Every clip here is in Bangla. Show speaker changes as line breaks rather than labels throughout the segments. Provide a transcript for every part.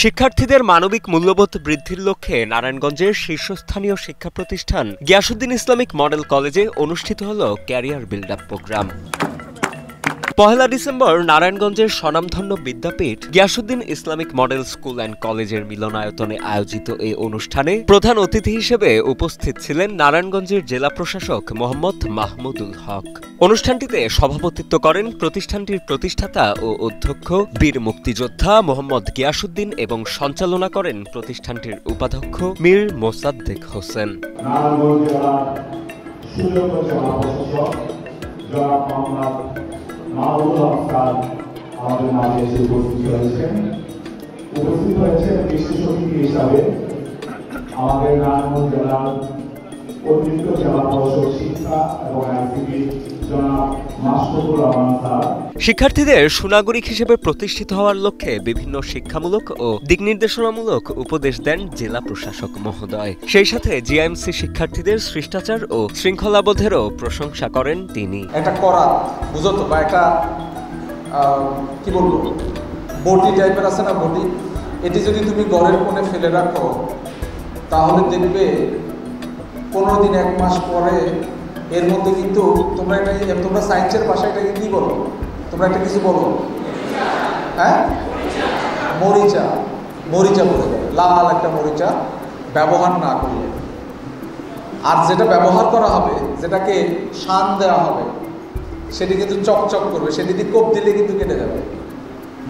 শিক্ষার্থীদের মানবিক মূল্যবোধ বৃদ্ধির লক্ষ্যে নারায়ণগঞ্জের শীর্ষস্থানীয় শিক্ষা প্রতিষ্ঠান গিয়াসউদ্দিন ইসলামিক মডেল কলেজে অনুষ্ঠিত হল ক্যারিয়ার বিল্ড আপ প্রোগ্রাম। পহেলা ডিসেম্বর নারায়ণগঞ্জের স্বনামধন্য বিদ্যাপীঠ Giasuddin Islamic model school and কলেজের মিলনায়তনে আয়োজিত এই অনুষ্ঠানে প্রধান অতিথি হিসেবে উপস্থিত ছিলেন নারায়ণগঞ্জের জেলা প্রশাসক মোহাম্মদ মাহমুদুল হক। অনুষ্ঠানটিতে সভাপতিত্ব করেন প্রতিষ্ঠানটির প্রতিষ্ঠাতা ও অধ্যক্ষ বীর মুক্তিযোদ্ধা মোহাম্মদ গিয়াসউদ্দিন এবং সঞ্চালনা করেন প্রতিষ্ঠানটির উপাধ্যক্ষ মীর মোসাদ্দেক হোসেন।
আমাদের মাঝে এসে উপস্থিত হয়েছেন বিশেষ অতিথি হিসাবে আমাদের নারায়ণগঞ্জ জেলার অতিরিক্ত জেলা পরিষদ শিক্ষা এবং আইসিটি জনাব মাসুদুর রহমান স্যার।
শিক্ষার্থীদের সুনাগরিক হিসেবে প্রতিষ্ঠিত হওয়ার লক্ষ্যে বিভিন্ন শিক্ষামূলক ও দিক নির্দেশনামূলক উপদেশ দেন জেলা প্রশাসক মহোদয়। সেই সাথে জিআইএমসি শিক্ষার্থীদের শিষ্টাচার ও শৃঙ্খলাবোধেরও প্রশংসা করেন তিনি।
একটা করা বুঝতো বা একটা কি বলবো বডি টাইপের আছে না, বডি, এটি যদি তুমি ঘরের কোণে ফেলে রাখো তাহলে দেখবে 15 দিন 1 মাস পরে এর মধ্যে কিন্তু তোমরা সায়েন্সের ভাষায় এটাকে কি বলো? তোমরা একটা কিছু বলো, হ্যাঁ, মরিচা বলে যাবে, লাল একটা মরিচা ব্যবহার না করলে। আর যেটা ব্যবহার করা হবে, যেটাকে শান দেওয়া হবে, সেটি কিন্তু চকচক করবে, সেটি দিয়ে কোপ দিলে কিন্তু কেটে যাবে।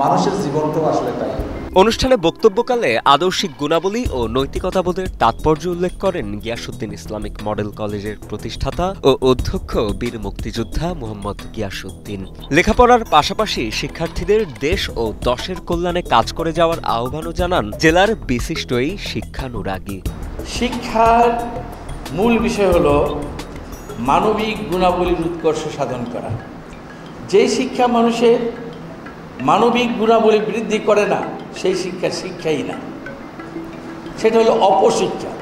মানুষের জীবনটাও আসলে তাই।
অনুষ্ঠানে বক্তব্যকালে আদর্শিক গুণাবলী ও নৈতিকতাবোধের তাৎপর্য উল্লেখ করেন গিয়াসউদ্দিন ইসলামিক মডেল কলেজের প্রতিষ্ঠাতা ও অধ্যক্ষ বীর মুক্তিযোদ্ধা মোহাম্মদ গিয়াসউদ্দিন। লেখাপড়ার পাশাপাশি শিক্ষার্থীদের দেশ ও দশের কল্যাণে কাজ করে যাওয়ার আহ্বানও জানান জেলার বিশিষ্ট এই শিক্ষানুরাগী।
শিক্ষার মূল বিষয় হলো মানবিক গুণাবলীর উৎকর্ষ সাধন করা। যেই শিক্ষা মানুষের মানবিক গুণাবলী বৃদ্ধি করে না, সেই শিক্ষা শিক্ষাই না, সেটা হলো অপশিক্ষা।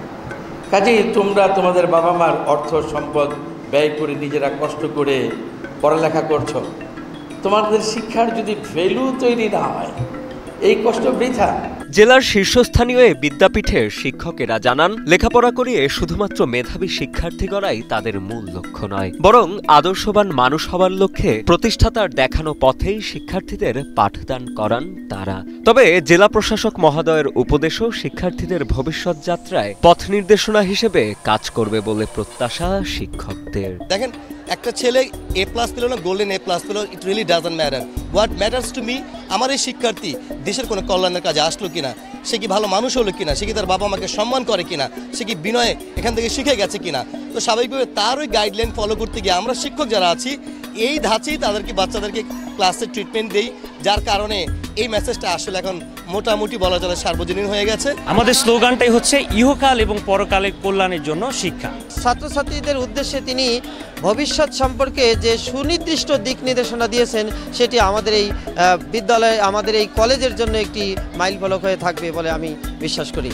কাজেই তোমরা তোমাদের বাবা মার অর্থ সম্পদ ব্যয় করে নিজেরা কষ্ট করে পড়ালেখা করছো, তোমাদের শিক্ষার যদি ভ্যালু তৈরি না হয় এই কষ্ট বৃথা।
জেলার শীর্ষস্থানীয় এই বিদ্যাপীঠের শিক্ষকেরা জানান, লেখাপড়া করিয়ে শুধুমাত্র মেধাবী শিক্ষার্থী গড়াই তাদের মূল লক্ষ্য নয়, বরং আদর্শবান মানুষ হওয়ার লক্ষ্যে প্রতিষ্ঠাতার দেখানো পথেই শিক্ষার্থীদের পাঠদান করান তারা। তবে জেলা প্রশাসক মহোদয়ের উপদেশও শিক্ষার্থীদের ভবিষ্যৎ যাত্রায় পথ নির্দেশনা হিসেবে কাজ করবে বলে প্রত্যাশা শিক্ষকদের।
দেখেন, একটা ছেলে A+ পেল না, গোল্ডেন A+ পেল, it really doesn't matter. What matters to me, আমার এই শিক্ষার্থী দেশের কোনো কল্যাণের কাজে আসলো কিনা, সে কি ভালো মানুষ হলো কিনা, সে কি তার বাবা মাকে সম্মান করে কিনা, সে কি বিনয়ে এখান থেকে শিখে গেছে কিনা। তো স্বাভাবিকভাবে তার ওই গাইডলাইন ফলো করতে গিয়ে আমরা শিক্ষক যারা আছি এই ধাঁচেই তাদেরকে বাচ্চাদেরকে ক্লাসে ট্রিটমেন্ট দেই, যার কারণে এই মেসেজটা আসলে এখন মোটামুটি বলা চলে সার্বজনীন হয়ে গেছে।
আমাদের স্লোগানটাই হচ্ছে ইহকাল এবং পরকালের কল্যাণের জন্য শিক্ষা।
ছাত্রছাত্রীদের উদ্দেশ্যে তিনি ভবিষ্যৎ সম্পর্কে যে সুনির্দিষ্ট দিক নির্দেশনা দিয়েছেন, সেটি আমাদের এই বিদ্যালয়ে, আমাদের এই কলেজের জন্য একটি মাইলফলক হয়ে থাকবে বলে আমি বিশ্বাস করি।